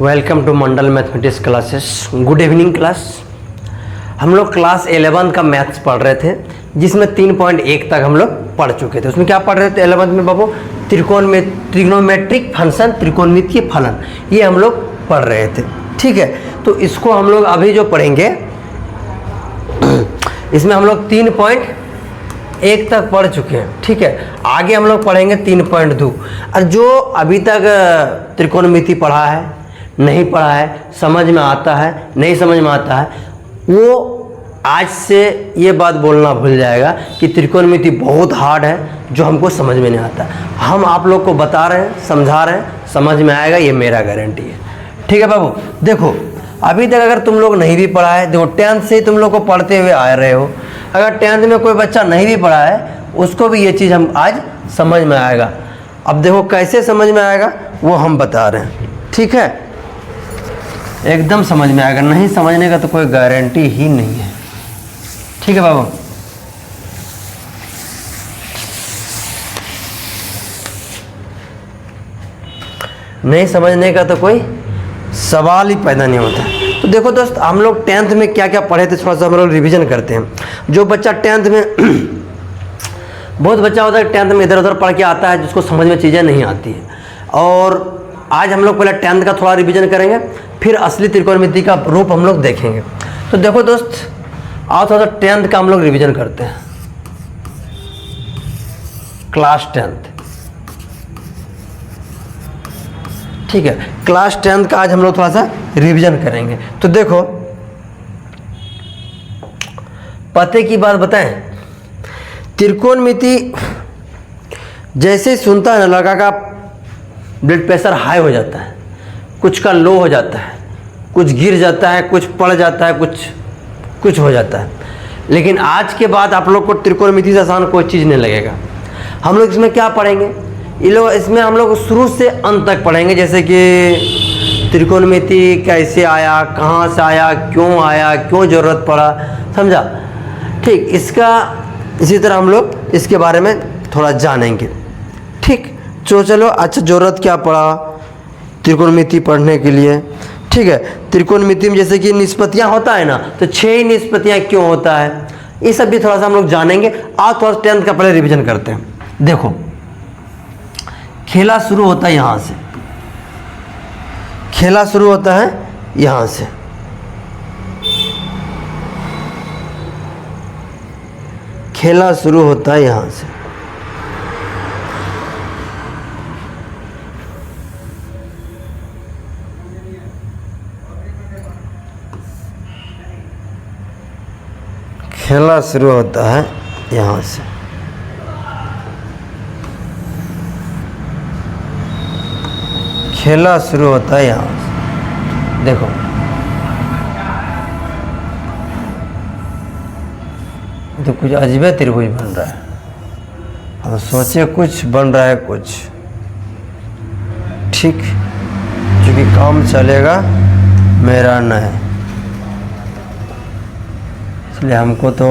Welcome to Mandal mathematics classes. Good evening class. हम लोग class 11 का मैथ्स पढ़ रहे थे, जिसमें 3.1 तक हम लोग पढ़ चुके थे। उसमें क्या पढ़ रहे थे 11 में बाबू? त्रिकोणोमेट्रिक फंक्शन, त्रिकोणमितीय फलन, ये हम लोग पढ़ रहे थे। ठीक है, तो इसको हम लोग अभी जो पढ़ेंगे, इसमें हम लोग 3.1 तक पढ़ चुके हैं। ठीक है, आगे हम लोग पढ़ेंगे 3.2। और जो अभी तक त्रिकोणमिति पढ़ा है, नहीं पढ़ा है, समझ में आता है, नहीं समझ में आता है, वो आज से ये बात बोलना भूल जाएगा कि त्रिकोणमिति बहुत हार्ड है, जो हमको समझ में नहीं आता। हम आप लोग को बता रहे हैं, समझा रहे हैं, समझ में आएगा, ये मेरा गारंटी है। ठीक है बाबू, देखो अभी तक अगर तुम लोग नहीं भी पढ़ा है, देखो 10th से ही तुम लोग को पढ़ते हुए आ रहे हो। अगर 10th में कोई बच्चा नहीं भी पढ़ा है, उसको भी ये चीज़ हम आज समझ में आएगा। अब देखो कैसे समझ में आएगा वो हम बता रहे हैं। ठीक है, एकदम समझ में आएगा, नहीं समझने का तो कोई गारंटी ही नहीं है। ठीक है बाबू, नहीं समझने का तो कोई सवाल ही पैदा नहीं होता। तो देखो दोस्त, हम लोग 10th में क्या क्या पढ़े थे, थोड़ा सा हम लोग रिवीजन करते हैं। जो बच्चा 10th में बहुत बच्चा होता है 10th में इधर उधर पढ़ के आता है, जिसको समझ में चीज़ें नहीं आती हैं। और आज हम लोग पहले 10th का थोड़ा रिवीजन करेंगे, फिर असली त्रिकोणमिति का रूप हम लोग देखेंगे। तो देखो दोस्त, आओ थोड़ा सा 10th का हम लोग रिवीजन करते हैं। क्लास 10th, ठीक है, क्लास 10th का आज हम लोग थोड़ा सा रिवीजन करेंगे। तो देखो, पते की बात बताएं, त्रिकोणमिति जैसे सुनता है ना, लड़का का ब्लड प्रेशर हाई हो जाता है, कुछ का लो हो जाता है, कुछ गिर जाता है, कुछ पड़ जाता है, कुछ हो जाता है। लेकिन आज के बाद आप लोग को त्रिकोणमिति से आसान कोई चीज़ नहीं लगेगा। हम लोग इसमें क्या पढ़ेंगे, इसमें हम लोग शुरू से अंत तक पढ़ेंगे। जैसे कि त्रिकोणमिति कैसे आया, कहाँ से आया, क्यों ज़रूरत पड़ा, समझा? ठीक, इसका इसी तरह हम लोग इसके बारे में थोड़ा जानेंगे। ठीक, तो चलो, अच्छा ज़रूरत क्या पड़ा त्रिकोणमिति पढ़ने के लिए? ठीक है, त्रिकोणमिति में जैसे कि निष्पत्तियाँ होता है ना, तो 6 ही निष्पत्तियाँ क्यों होता है, ये सब भी थोड़ा सा हम लोग जानेंगे। आज थोड़ा 10th का पहले रिवीजन करते हैं। देखो, खेला शुरू होता है यहाँ से, खेला शुरू होता है यहाँ से, खेला शुरू होता है यहाँ से, खेला शुरू होता है यहाँ से, खेला शुरू होता है यहाँ से। देखो, तो कुछ अजीब त्रिभुज बन रहा है, हम सोचे कुछ बन रहा है कुछ। ठीक, क्योंकि काम चलेगा मेरा नहीं, इसलिए हमको तो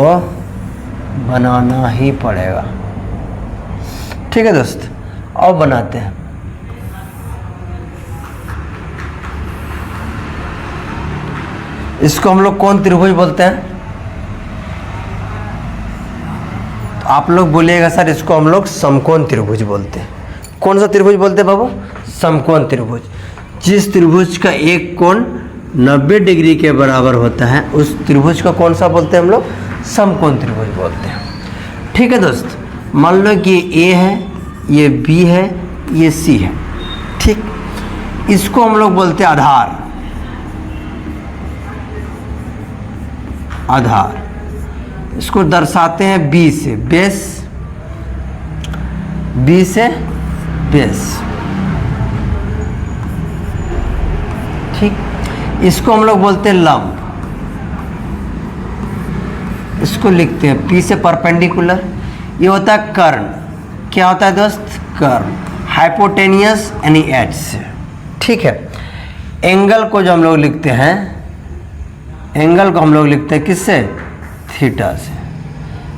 बनाना ही पड़ेगा। ठीक है दोस्त, अब बनाते हैं। इसको हम लोग कौन त्रिभुज बोलते हैं? तो आप लोग बोलिएगा सर, इसको हम लोग समकोण त्रिभुज बोलते हैं। कौन सा त्रिभुज बोलते हैं बाबू? समकोण त्रिभुज। जिस त्रिभुज का एक कोण 90 डिग्री के बराबर होता है, उस त्रिभुज का कौन सा बोलते हैं हम लोग? समकोण त्रिभुज बोलते हैं। ठीक है दोस्त, मान लो कि ये A है, ये B है, ये C है। ठीक, इसको हम लोग बोलते हैं आधार। आधार, इसको दर्शाते हैं B से, बेस, B से बेस। ठीक, इसको हम लोग बोलते हैं लंब, इसको लिखते हैं P से परपेंडिकुलर। ये होता है कर्ण। क्या होता है दोस्त? कर्ण। हाइपोटेनियस यानी एच से। ठीक है, एंगल को जो हम लोग लिखते हैं, एंगल को हम लोग लिखते हैं किससे? थीटा से।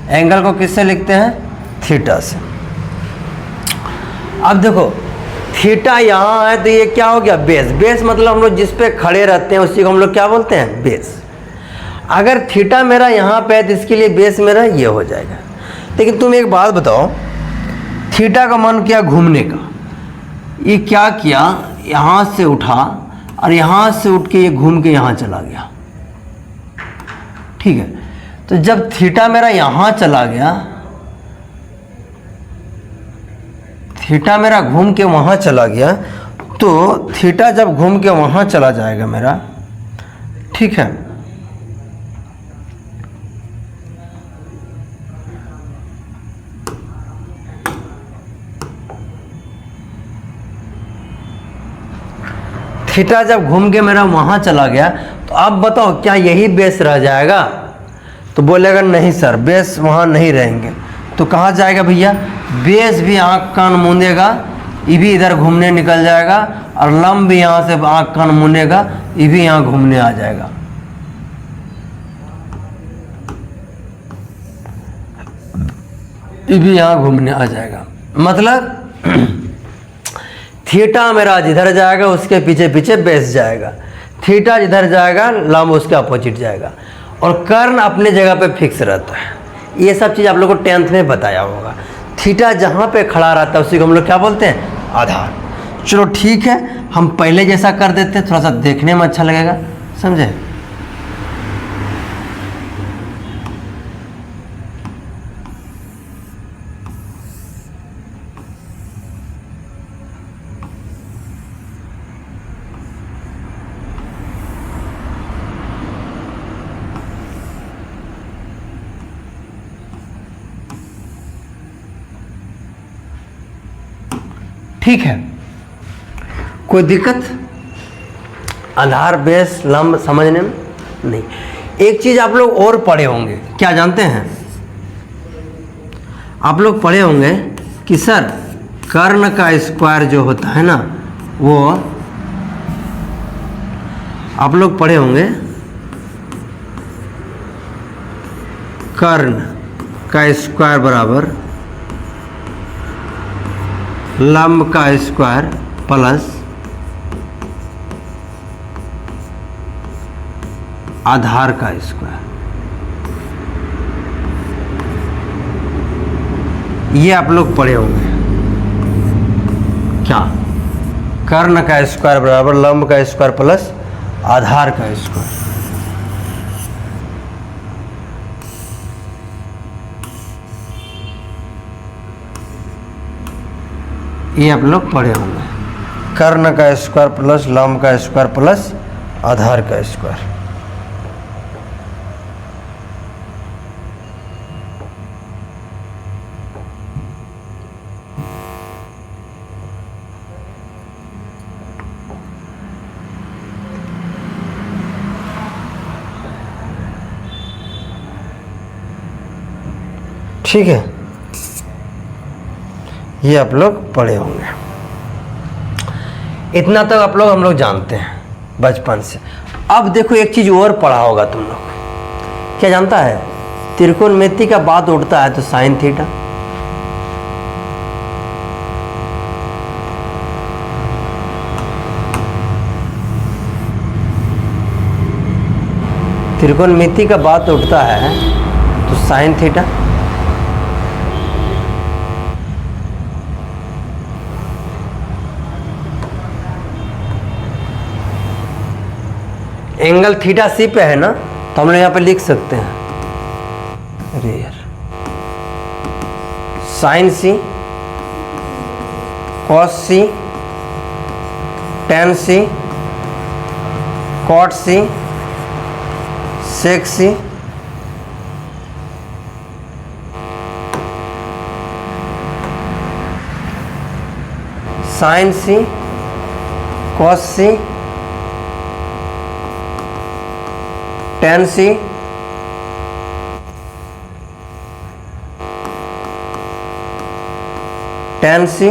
एंगल को किससे लिखते हैं? थीटा से। अब देखो, थीटा यहाँ है तो ये क्या हो गया, बेस। बेस मतलब हम लोग जिस पे खड़े रहते हैं उसी को हम लोग क्या बोलते हैं, बेस। अगर थीटा मेरा यहाँ पे है तो इसके लिए बेस मेरा ये हो जाएगा। लेकिन तुम एक बात बताओ, थीटा का मन किया घूमने का, ये क्या किया, यहाँ से उठा और यहाँ से उठ के ये घूम के यहाँ चला गया, ठीक है। तो जब थीटा मेरा यहाँ चला गया, थीटा मेरा घूम के वहाँ चला गया, तो थीटा जब घूम के वहाँ चला जाएगा मेरा, ठीक है, थीटा जब घूम के मेरा वहाँ चला गया, तो अब बताओ क्या यही बेस रह जाएगा? तो बोलेगा नहीं सर, बेस वहाँ नहीं रहेंगे। तो कहाँ जाएगा भैया, बेस भी आँख कान मूंदेगा, ये भी इधर घूमने निकल जाएगा, और लंब भी यहाँ से आँख कान मूंदेगा, ये भी यहाँ घूमने आ जाएगा। ये भी यहाँ घूमने आ जाएगा। मतलब थीटा मेरा जिधर जाएगा उसके पीछे पीछे बेस जाएगा, थीटा जिधर जाएगा लंब उसके अपोजिट जाएगा, और कर्ण अपने जगह पे फिक्स रहता है। ये सब चीज़ आप लोगों को 10th में बताया होगा। थीटा जहाँ पे खड़ा रहता है उसी को हम लोग क्या बोलते हैं, आधार। चलो ठीक है, हम पहले जैसा कर देते हैं, थोड़ा सा देखने में अच्छा लगेगा, समझे। ठीक है, कोई दिक्कत? आधार बेस लंब समझने में नहीं। एक चीज आप लोग और पढ़े होंगे, क्या जानते हैं? आप लोग पढ़े होंगे कि सर कर्ण का स्क्वायर जो होता है ना, वो आप लोग पढ़े होंगे कर्ण का स्क्वायर बराबर लंब का स्क्वायर प्लस आधार का स्क्वायर। ये आप लोग पढ़े होंगे क्या, कर्ण का स्क्वायर बराबर लंब का स्क्वायर प्लस आधार का स्क्वायर। ये आप लोग पढ़े होंगे, कर्ण का स्क्वायर प्लस लंब का स्क्वायर प्लस आधार का स्क्वायर। ठीक है, ये आप लोग पढ़े होंगे। इतना तक आप लोग हम लोग जानते हैं बचपन से। अब देखो एक चीज और पढ़ा होगा तुम लोग, क्या जानता है? त्रिकोणमिति का बात उठता है तो साइन थीटा, त्रिकोणमिति का बात उठता है तो साइन थीटा, एंगल थीटा सी पे है ना, तो हम लोग यहाँ पे लिख सकते हैं अरे यार, sine C, cos C, tan C, cot C, sec C, sine C, cos C, tan C, tan C,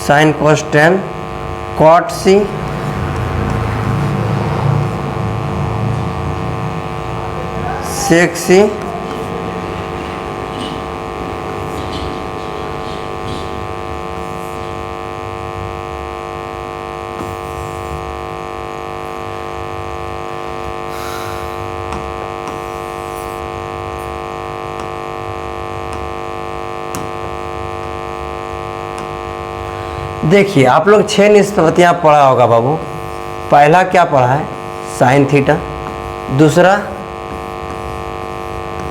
sine cos tan, cot C, sec C, देखिए आप लोग 6 निष्पत्तियाँ पढ़ा होगा बाबू। पहला क्या पढ़ा है? Sine theta. दूसरा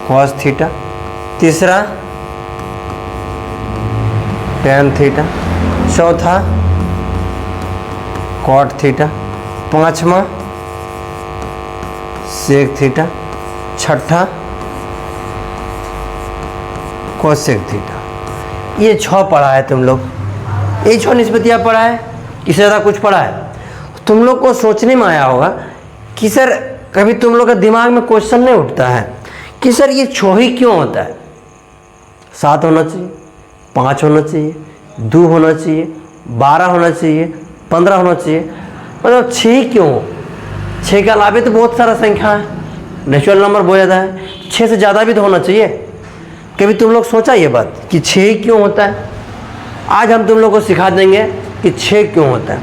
कॉस थीटा। तीसरा टेन थीटा। चौथा कॉट थीटा। पांचवा सेक थीटा। छठा कोसेक थीटा। ये 6 पढ़ा है तुम लोग। ये 6 निष्पत्तियाँ पढ़ा है, इससे ज़्यादा कुछ पढ़ा है? तुम लोग को सोचने में आया होगा कि सर कभी तुम लोग के दिमाग में क्वेश्चन नहीं उठता है कि सर ये 6 ही क्यों होता है? 7 होना चाहिए, 5 होना चाहिए, 2 होना चाहिए, 12 होना चाहिए, 15 होना चाहिए, मतलब 6 ही क्यों? 6 के अलावा तो बहुत सारा संख्या है, नेचुरल नंबर बहुत ज़्यादा है, 6 से ज़्यादा भी तो होना चाहिए। कभी तुम लोग सोचा ये बात कि 6 ही क्यों होता है? आज हम तुम लोग को सिखा देंगे कि 6 क्यों होता है।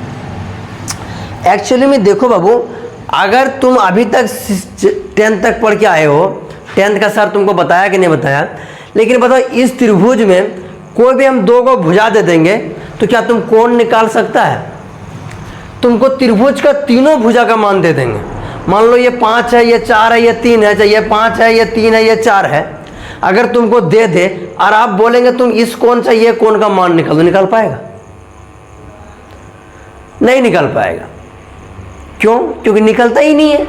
एक्चुअली में देखो बाबू, अगर तुम अभी तक 10th तक पढ़ के आए हो, 10th का सर तुमको बताया कि नहीं बताया, लेकिन बताओ इस त्रिभुज में कोई भी हम 2 को भुजा दे देंगे तो क्या तुम कोण निकाल सकता है? तुमको त्रिभुज का तीनों भुजा का मान दे देंगे। मान लो ये 5 है, ये 4 है, ये 3 है, चाहे ये 5 है, ये 3 है, ये 4 है, अगर तुमको दे दे और आप बोलेंगे तुम इस कोण से ये कोण का मान निकाल दो, निकाल पाएगा? नहीं निकाल पाएगा। क्यों? क्योंकि निकलता ही नहीं है।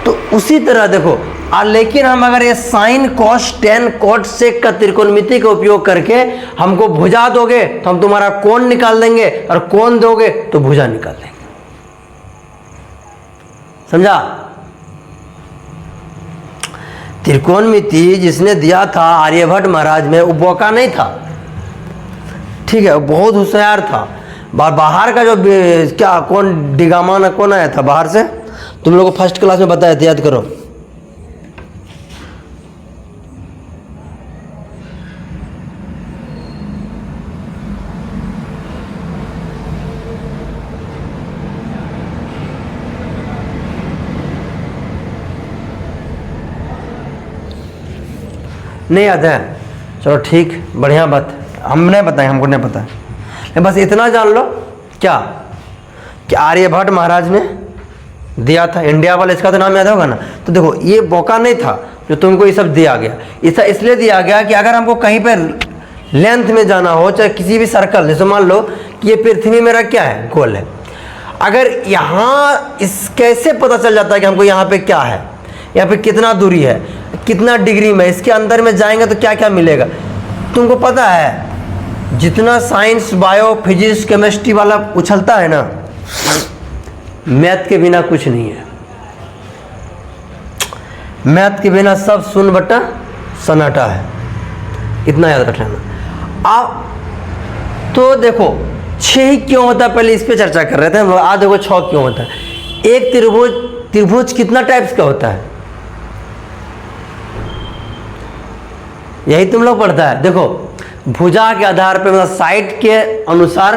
तो उसी तरह देखो, लेकिन हम अगर ये sine cos tan cot sec का त्रिकोणमिति का उपयोग करके हमको भुजा दोगे तो हम तुम्हारा कोण निकाल देंगे, और कोण दोगे तो भुजा निकाल देंगे। समझा? त्रिकोणमिति जिसने दिया था आर्यभट्ट महाराज में, वो बोका नहीं था, ठीक है, वो बहुत होशियार था। बाहर का जो क्या कौन डिगामा ना कौन आया था बाहर से, तुम लोगों को फर्स्ट क्लास में बताया था, याद करो। नहीं याद है? चलो ठीक, बढ़िया बात। हम नहीं बताएं, हमको नहीं पता है, बस इतना जान लो क्या कि आर्यभट्ट महाराज ने दिया था। इंडिया वाला इसका तो नाम याद होगा ना। तो देखो ये बोका नहीं था जो तुमको ये सब दिया गया। ऐसा इसलिए दिया गया कि अगर हमको कहीं पर लेंथ में जाना हो, चाहे किसी भी सर्कल, जैसे मान लो कि ये पृथ्वी मेरा क्या है, गोल है, अगर यहाँ इस कैसे पता चल जाता है कि हमको यहाँ पे क्या है, यहाँ पे कितना दूरी है, कितना डिग्री में, इसके अंदर में जाएंगे तो क्या क्या मिलेगा? तुमको पता है जितना साइंस बायो फिजिक्स केमिस्ट्री वाला उछलता है ना, मैथ के बिना कुछ नहीं है। मैथ के बिना सब शून्य बटा सन्नाटा है, इतना याद रख लेना। आप तो देखो 6 ही क्यों होता है, पहले इस पे चर्चा कर रहे थे हम लोग। आज देखो 6 क्यों होता है। एक त्रिभुज कितना टाइप्स का होता है, यही तुम लोग पढ़ता है। देखो भुजा के आधार पर, मतलब साइड के अनुसार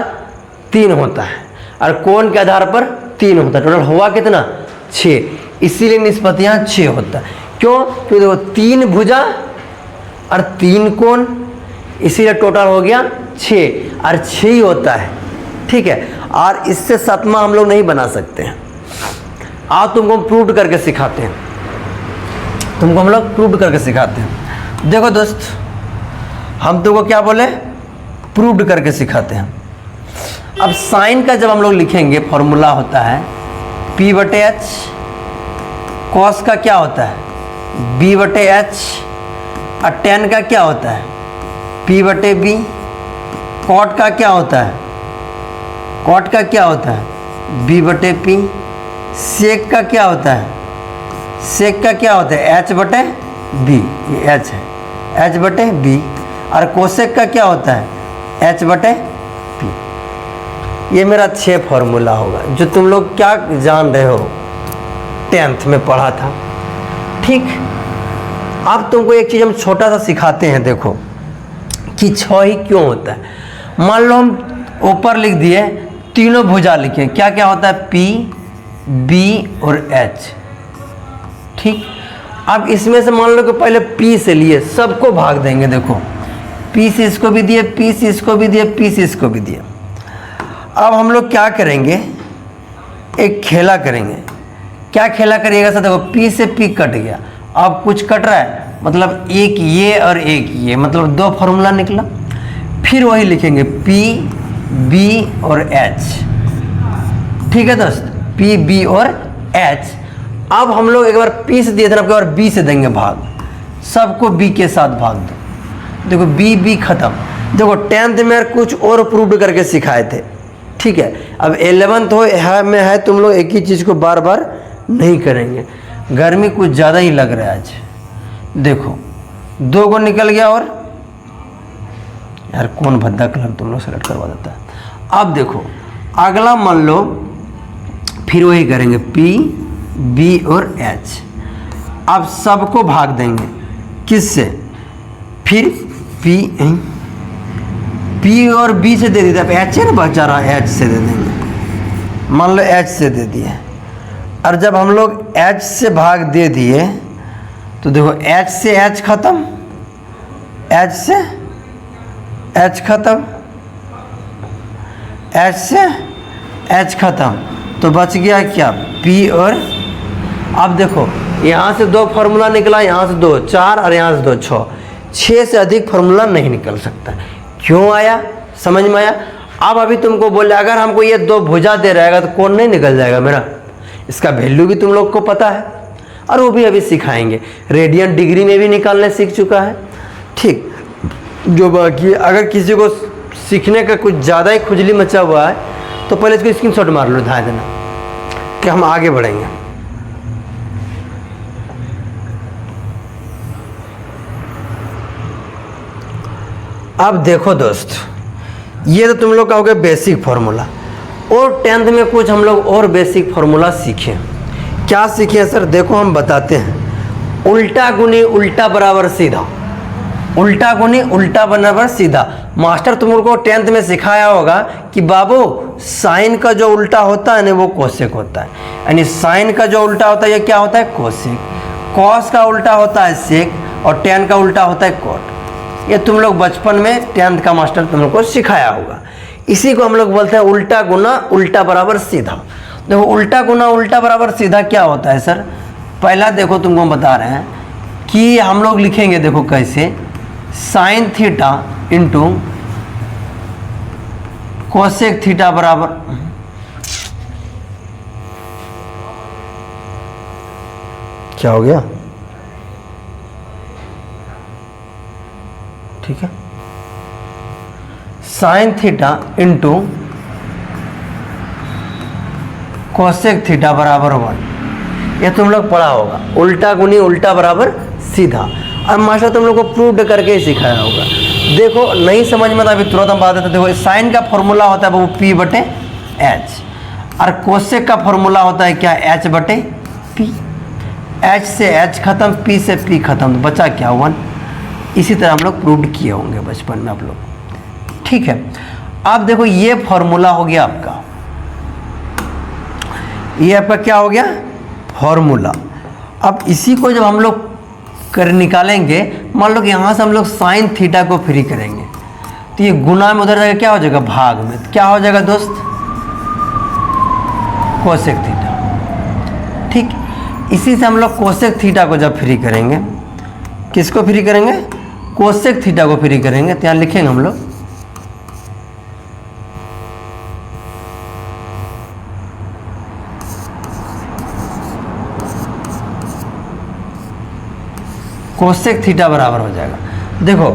3 होता है, और कोण के आधार पर 3 होता है। टोटल हुआ कितना? 6। इसीलिए निष्पत्तियां 6 होता है। क्यों? क्योंकि देखो 3 भुजा और 3 कोण, इसीलिए टोटल हो गया 6, और 6 ही होता है, ठीक है। और इससे 7वां हम लोग नहीं बना सकते हैं। आज तुमको हम प्रूव करके सिखाते हैं, तुमको हम लोग प्रूव करके सिखाते हैं। देखो दोस्त, हम तुमको क्या बोले, प्रूव्ड करके सिखाते हैं। अब साइन का जब हम लोग लिखेंगे, फॉर्मूला होता है P/H। कॉस का क्या होता है? B/H। और टेन का क्या होता है? P/B। कॉट का क्या होता है? कॉट का क्या होता है? B/P। सेक का क्या होता है? सेक का क्या होता है? H/B। ये H है, H/B। और कोसेक का क्या होता है? H/P। ये मेरा 6 फॉर्मूला होगा, जो तुम लोग क्या जान रहे हो, 10th में पढ़ा था, ठीक। अब तुमको एक चीज़ हम छोटा सा सिखाते हैं, देखो कि 6 ही क्यों होता है। मान लो हम ऊपर लिख दिए, तीनों भुजा लिखे, क्या क्या होता है? P, B और H, ठीक। अब इसमें से मान लो कि पहले P से लिए, सबको भाग देंगे। देखो P से इसको भी दिए, P से इसको भी दिए, P से इसको भी दिए। अब हम लोग क्या करेंगे, एक खेला करेंगे। क्या खेला करिएगा सर, देखो P से P कट गया, अब कुछ कट रहा है, मतलब एक ये और एक ये, मतलब दो फॉर्मूला निकला। फिर वही लिखेंगे P B और H, ठीक है दोस्त, P B और H। अब हम लोग एक बार P से दिए थे, अब एक बार B से देंगे भाग, सबको B के साथ भाग दो। देखो B B खत्म। देखो 10th में यार कुछ और प्रूव करके सिखाए थे, ठीक है। अब 11th में है, तुम लोग एक ही चीज़ को बार बार नहीं करेंगे। गर्मी कुछ ज़्यादा ही लग रहा है आज। देखो 2 को निकल गया, और यार कौन भद्दा कलर तुम लोग सेलेक्ट करवा देता है। अब देखो अगला मान लो, फिर वही करेंगे P B और H। अब सबको भाग देंगे किससे, फिर P और B से दे देते, अब H है ना बचा रहा, H से दे देंगे। मान लो H से दे दिए, और जब हम लोग H से भाग दे दिए तो देखो H से H खत्म, H से H खत्म, H से H खत्म, तो बच गया क्या, P और। अब देखो यहाँ से 2 फार्मूला निकला, यहाँ से 2 4 और यहाँ से 2 6 से अधिक फार्मूला नहीं निकल सकता। क्यों आया, समझ में आया। अब अभी तुमको बोले अगर हमको ये 2 भुजा दे रहेगा तो कौन नहीं निकल जाएगा मेरा, इसका वैल्यू भी तुम लोग को पता है, और वो भी अभी सिखाएंगे। रेडियन डिग्री में भी निकालने सीख चुका है, ठीक। जो बाकी अगर किसी को सीखने का कुछ ज़्यादा ही खुजली मचा हुआ है तो पहले इसको स्क्रीनशॉट मार लो, ध्यान देना कि हम आगे बढ़ेंगे। अब देखो दोस्त, ये तो तुम लोग का हो गया बेसिक फार्मूला, और 10th में कुछ हम लोग और बेसिक फार्मूला सीखे। क्या सीखे सर, देखो हम बताते हैं। उल्टा गुनी उल्टा बराबर सीधा, उल्टा गुनी उल्टा बराबर सीधा। मास्टर तुम लोग को 10th में सिखाया होगा कि बाबू साइन का जो उल्टा होता है ना वो कोसेक होता है, यानी साइन का जो उल्टा होता है ये क्या होता है, कोसेक। कॉस का उल्टा होता है सेक, और tan का उल्टा होता है कॉट। ये तुम लोग बचपन में 10th का मास्टर तुम लोग को सिखाया होगा। इसी को हम लोग बोलते हैं उल्टा गुना उल्टा बराबर सीधा। देखो उल्टा गुना उल्टा बराबर सीधा क्या होता है सर, पहला देखो तुमको बता रहे हैं कि हम लोग लिखेंगे, देखो कैसे, sine theta into cosec theta बराबर, क्या हो गया, ठीक है, sine theta into cosec theta बराबर 1। ये तुम लोग पढ़ा होगा, उल्टा गुनी उल्टा बराबर सीधा। अब मास्टर तुम लोग को प्रूव करके ही सिखाया होगा। देखो नहीं समझ में तो अभी तुरंत हम बात देते। देखो साइन का फॉर्मूला होता है वो P बटे H, और कोसेक का फॉर्मूला होता है क्या, H बटे P। H से H खत्म, P से P खत्म, तो बचा क्या, 1। इसी तरह हम लोग प्रूव किए होंगे बचपन में आप लोग, ठीक है। अब देखो ये फॉर्मूला हो गया आपका, ये आपका क्या हो गया, फॉर्मूला। अब इसी को जब हम लोग कर निकालेंगे, मान लो कि यहाँ से हम लोग साइन थीटा को फ्री करेंगे तो ये गुना में उधर जाएगा, क्या हो जाएगा, भाग में, तो क्या हो जाएगा दोस्त, कोसेक थीटा, ठीक। इसी से हम लोग कोसेक थीटा को जब फ्री करेंगे, किसको फ्री करेंगे, कोसेक थीटा को फ्री करेंगे, तो यहाँ लिखेंगे हम लोग कोसेक थीटा बराबर हो जाएगा। देखो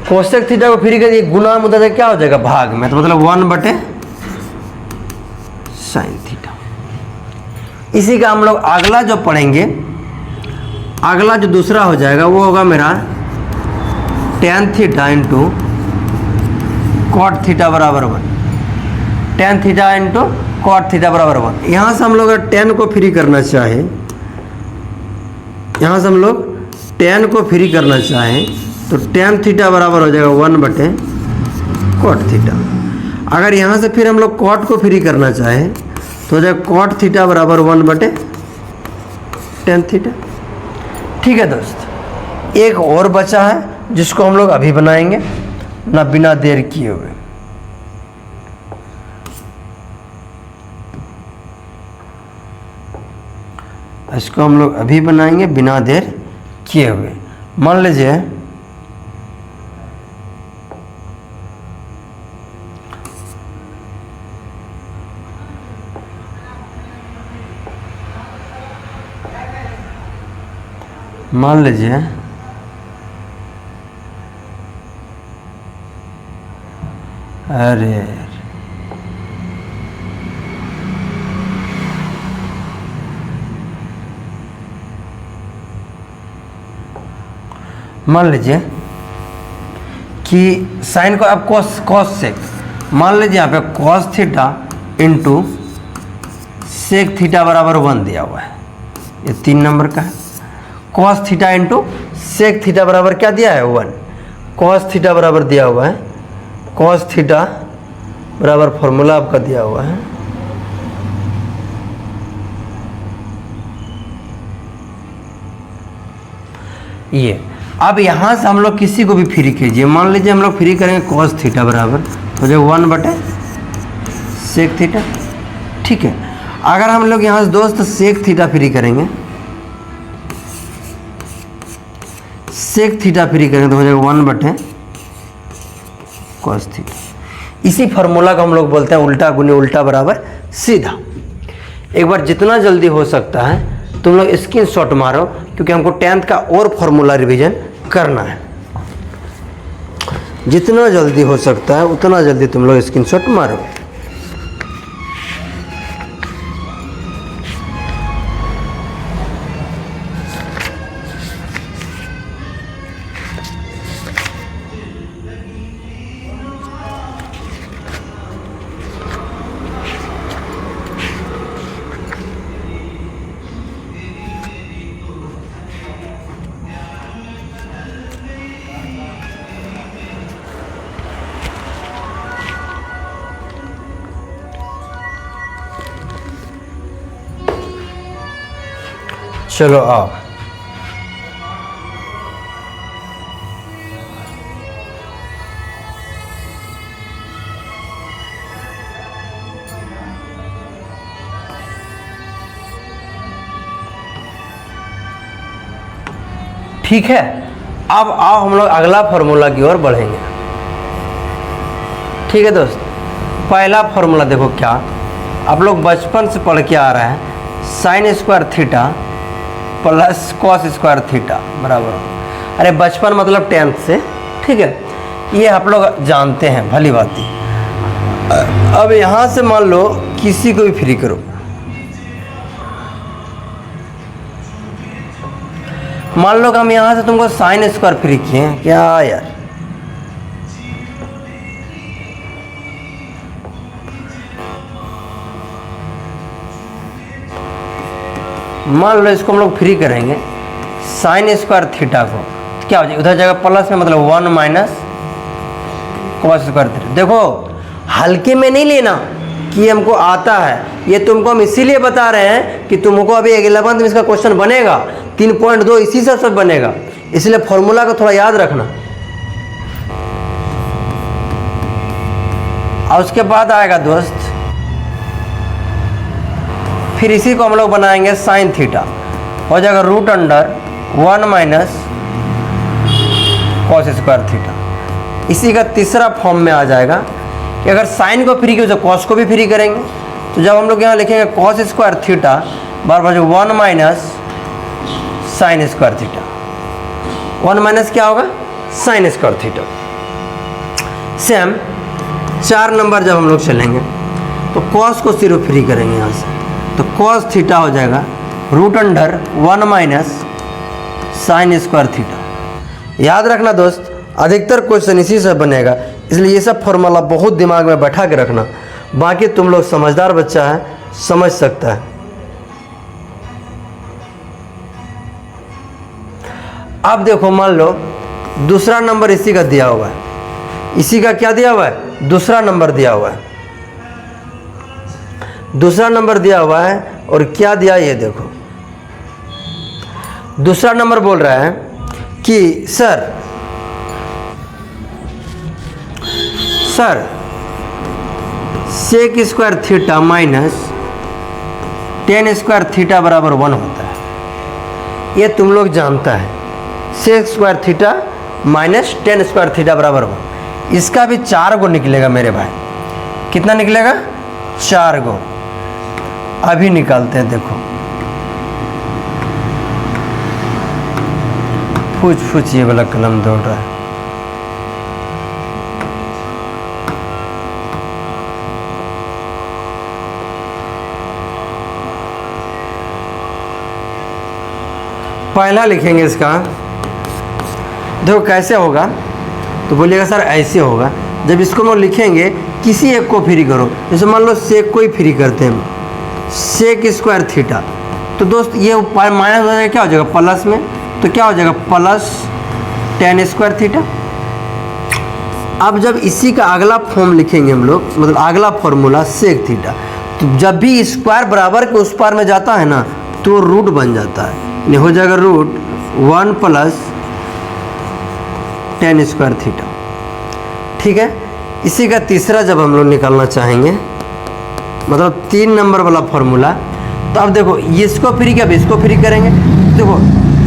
कोसेक थीटा को फ्री करिए, गुना में उधर क्या हो जाएगा, भाग में, तो मतलब 1 बटे साइन थीटा। इसी का हम लोग अगला जो पढ़ेंगे, अगला जो दूसरा हो जाएगा वो होगा मेरा tan theta into cot theta बराबर 1। tan theta into cot theta बराबर 1। यहाँ से हम लोग अगर tan को फ्री करना चाहे, यहाँ से हम लोग tan को फ्री करना चाहें तो tan थीटा बराबर हो जाएगा 1 बटे कॉट थीटा। अगर यहाँ से फिर हम लोग कॉट को फ्री करना चाहें तो हो जाएगा कॉट थीटा बराबर 1 बटे tan थीटा। ठीक है दोस्त, एक और बचा है जिसको हम लोग अभी बनाएंगे ना, बिना देर किए हुए। इसको हम लोग अभी बनाएंगे बिना देर किए हुए। मान लीजिए अरे मान लीजिए कि साइन को आप कॉस सेक, मान लीजिए यहाँ पे cos theta into sec theta बराबर 1 दिया हुआ है, ये 3 नंबर का है। Cos theta into sec theta बराबर क्या दिया है 1, कॉस थीटा बराबर दिया हुआ है, कॉस थीटा बराबर फॉर्मूला आपका दिया हुआ है ये। अब यहाँ से हम लोग किसी को भी फ्री कीजिए, मान लीजिए हम लोग फ्री करेंगे कॉस थीटा बराबर तो जो 1/सेक थीटा, ठीक है। अगर हम लोग यहाँ से दोस्त सेक थीटा फ्री करेंगे, सेक थीटा फ्री करेंगे तो हो जाएगा 1/कॉस थीटा। इसी फार्मूला को हम लोग बोलते हैं उल्टा गुने उल्टा बराबर सीधा। एक बार जितना जल्दी हो सकता है तुम लोग स्क्रीनशॉट मारो, क्योंकि हमको 10th का और फार्मूला रिवीजन करना है। जितना जल्दी हो सकता है उतना जल्दी तुम लोग स्क्रीनशॉट मारो। चलो आओ, ठीक है। अब आओ हम लोग अगला फार्मूला की ओर बढ़ेंगे, ठीक है दोस्त। पहला फार्मूला देखो क्या, आप लोग बचपन से पढ़ के आ रहे हैं, sine square theta plus cos square theta बराबर, अरे बचपन मतलब 10th से, ठीक है, ये आप लोग जानते हैं भली बात ही। अब यहाँ से मान लो किसी को भी फ्री करो, मान लो कि हम यहाँ से तुमको साइन स्क्वायर फ्री किए हैं, क्या यार, मान लो इसको हम लोग फ्री करेंगे साइन स्क्वायर थीटा को, तो क्या हो जाएगा, उधर जगह प्लस में मतलब 1 - कॉस स्क्वायर थीटा। देखो हल्के में नहीं लेना कि हमको आता है, ये तुमको हम इसीलिए बता रहे हैं कि तुमको अभी 11th में इसका क्वेश्चन बनेगा 3.2 इसी से सब बनेगा, इसलिए फॉर्मूला को थोड़ा याद रखना। और उसके बाद आएगा दोस्त, फिर इसी को हम लोग बनाएंगे साइन थीटा, हो जाएगा √1 - कॉस स्क्वायर थीटा। इसी का तीसरा फॉर्म में आ जाएगा कि अगर साइन को फ्री किया तो कॉस को भी फ्री करेंगे, तो जब हम लोग यहाँ लिखेंगे कॉस स्क्वायर थीटा बराबर 1 - साइन स्क्वायर थीटा, 1 - क्या होगा, sine square theta. Same 4 number जब हम लोग चलेंगे तो कॉस को सिर्फ फ्री करेंगे यहाँ से, तो कॉस थीटा हो जाएगा √1 - साइन स्क्वायर थीटा। याद रखना दोस्त, अधिकतर क्वेश्चन इसी से बनेगा, इसलिए ये सब फॉर्मूला बहुत दिमाग में बैठा के रखना। बाकी तुम लोग समझदार बच्चा है, समझ सकता है। अब देखो मान लो दूसरा नंबर इसी का दिया हुआ है, इसी का क्या दिया हुआ है, दूसरा नंबर दिया हुआ है, दूसरा नंबर दिया हुआ है, और क्या दिया ये देखो, दूसरा नंबर बोल रहा है कि sir sec square theta minus tan square theta बराबर 1 होता है। ये तुम लोग जानता है, sec square theta minus tan square theta बराबर 1। इसका भी 4 गो निकलेगा मेरे भाई। कितना निकलेगा? 4 गो। अभी निकालते हैं, देखो फुच ये वाला कलम दौड़ रहा है। पहला लिखेंगे इसका, देखो कैसे होगा, तो बोलिएगा सर ऐसे होगा। जब इसको हम लिखेंगे किसी एक को फ्री करो, जैसे मान लो सेक को ही फ्री करते हैं, सेक स्क्वायर थीटा, तो दोस्त ये माइनस हो जाएगा, क्या हो जाएगा प्लस में, तो क्या हो जाएगा प्लस टेन स्क्वायर थीटा। अब जब इसी का अगला फॉर्म लिखेंगे हम लोग, मतलब अगला फॉर्मूला सेक थीटा, तो जब भी स्क्वायर बराबर के उस पार में जाता है ना, तो रूट बन जाता है, यानी हो जाएगा root 1 plus tan square theta. ठीक है। इसी का तीसरा जब हम लोग निकालना चाहेंगे, मतलब 3 नंबर वाला फॉर्मूला, तो अब देखो इसको फ्री क्या, इसको फ्री करेंगे, देखो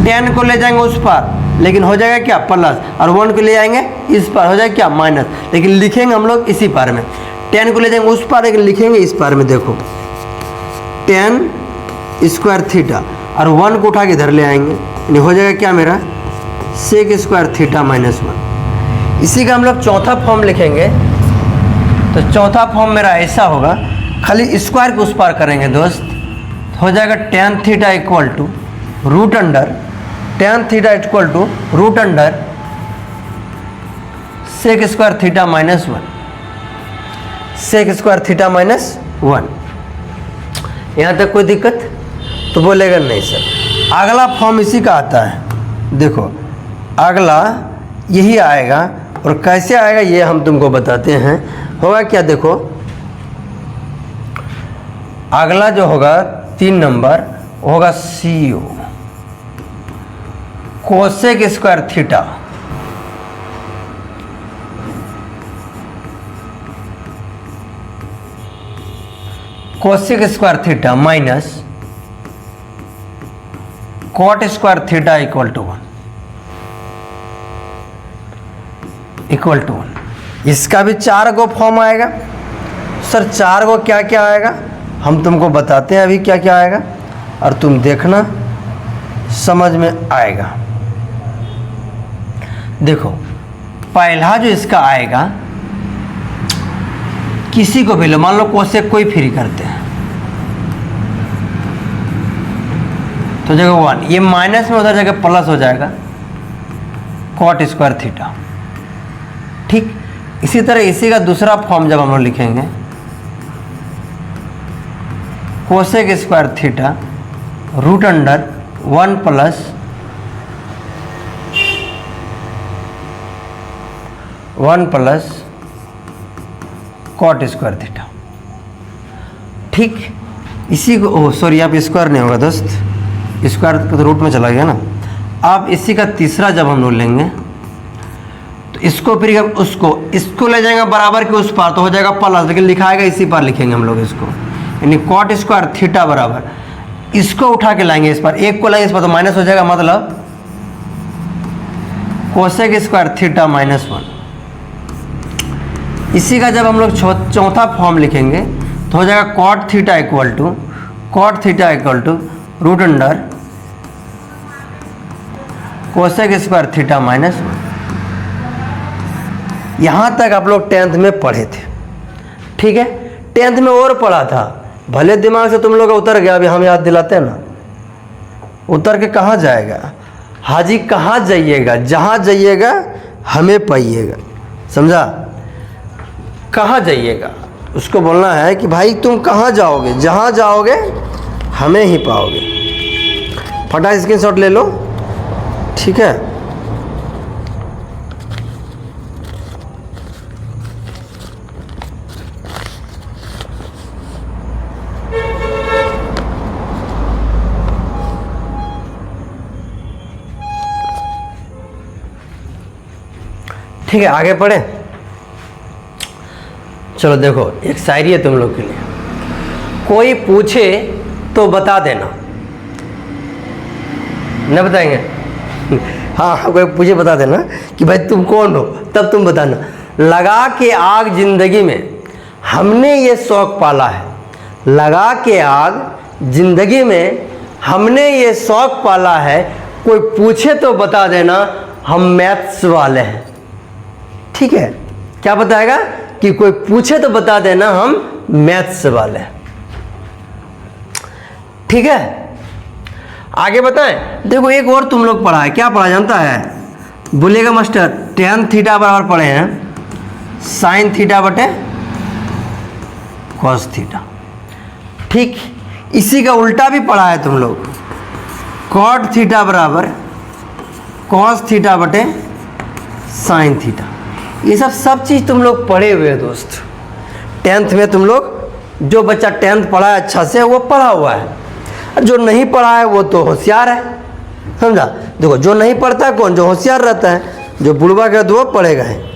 10 को ले जाएंगे उस पार, लेकिन हो जाएगा क्या प्लस, और 1 को ले जाएंगे इस पार, हो जाएगा क्या माइनस, लेकिन लिखेंगे हम लोग इसी पार में। 10 को ले जाएंगे उस पार, लेकिन लिखेंगे इस पार में। देखो 10 स्क्वायर थीटा, और 1 को उठा के इधर ले आएंगे, यानी हो जाएगा क्या मेरा सेक स्क्वायर थीटा माइनस 1। इसी का हम लोग चौथा फॉर्म लिखेंगे, तो चौथा फॉर्म मेरा ऐसा होगा, खाली स्क्वायर को उस पार करेंगे दोस्त, हो जाएगा tan theta equal to root under, tan theta equal to root under sec square theta minus 1, sec square theta minus 1। यहाँ तक कोई दिक्कत? तो बोलेगा नहीं सर। अगला फॉर्म इसी का आता है, देखो अगला यही आएगा, और कैसे आएगा ये हम तुमको बताते हैं। होगा क्या, देखो अगला जो होगा 3 नंबर होगा CO cosec square theta, cosec square theta minus cot square theta equal to 1, equal to 1। इसका भी 4 गो फॉर्म आएगा। सर 4 गो क्या क्या आएगा, हम तुमको बताते हैं अभी क्या क्या आएगा, और तुम देखना समझ में आएगा। देखो पहला जो इसका आएगा, किसी को भी लो, मान लो कोसेक कोई फ्री करते हैं, तो जगह 1, ये माइनस में उधर जगह प्लस हो जाएगा कॉट स्क्वायर थीटा। ठीक। इसी तरह इसी का दूसरा फॉर्म जब हम लोग लिखेंगे, cosec square theta root under 1 plus 1 plus cot square theta. ठीक। इसी को, ओह सॉरी, आप स्क्वायर नहीं होगा दोस्त, स्क्वायर तो रूट में चला गया ना। अब इसी का तीसरा जब हम लोग लेंगे, तो इसको फिर इसको ले जाएंगे बराबर के उस पार, तो हो जाएगा प्लस, लेकिन लिखाएगा इसी पार लिखेंगे हम लोग इसको, यानी कॉट स्क्वायर थीटा बराबर, इसको उठा के लाएंगे इस पार, एक को लाएंगे इस पार, तो माइनस हो जाएगा, मतलब कोसेक स्क्वायर थीटा माइनस 1। इसी का जब हम लोग चौथा फॉर्म लिखेंगे, तो हो जाएगा cot theta equal to root under cosec square theta minus 1। यहाँ तक आप लोग 10th में पढ़े थे। ठीक है। 10th में और पढ़ा था, भले दिमाग से तुम लोग का उतर गया, अभी हम याद दिलाते हैं ना। उतर के कहाँ जाएगा हाजी, कहाँ जाइएगा, जहाँ जाइएगा हमें पाइएगा, समझा? कहाँ जाइएगा उसको बोलना है कि भाई तुम कहाँ जाओगे, जहाँ जाओगे हमें ही पाओगे। फटाफट स्क्रीनशॉट ले लो। ठीक है। ठीक है, आगे पढ़े। चलो देखो, एक शायरी है तुम लोग के लिए। कोई पूछे तो बता देना, न बताएंगे? हाँ, कोई पूछे बता देना कि भाई तुम कौन हो, तब तुम बताना। लगा के आग जिंदगी में हमने ये शौक पाला है, लगा के आग जिंदगी में हमने ये शौक पाला है, कोई पूछे तो बता देना हम मैथ्स वाले हैं। ठीक है, क्या बताएगा कि कोई पूछे तो बता देना हम मैथ्स वाले हैं। ठीक है, आगे बताएं। देखो एक और तुम लोग पढ़ा है, क्या पढ़ा जानता है? बोलिएगा मास्टर। tan थीटा बराबर पढ़े हैं साइन थीटा बटे कॉस थीटा। ठीक, इसी का उल्टा भी पढ़ा है तुम लोग। कॉट थीटा बराबर कॉस थीटा बटे साइन थीटा। ये सब चीज़ तुम लोग पढ़े हुए हैं दोस्त। 10th में तुम लोग, जो बच्चा 10th पढ़ा है अच्छा से वो पढ़ा हुआ है, और जो नहीं पढ़ा है वो तो होशियार है। समझा? देखो जो नहीं पढ़ता है कौन? जो होशियार रहता है। जो बुढ़वा का तो वो पढ़ेगा है।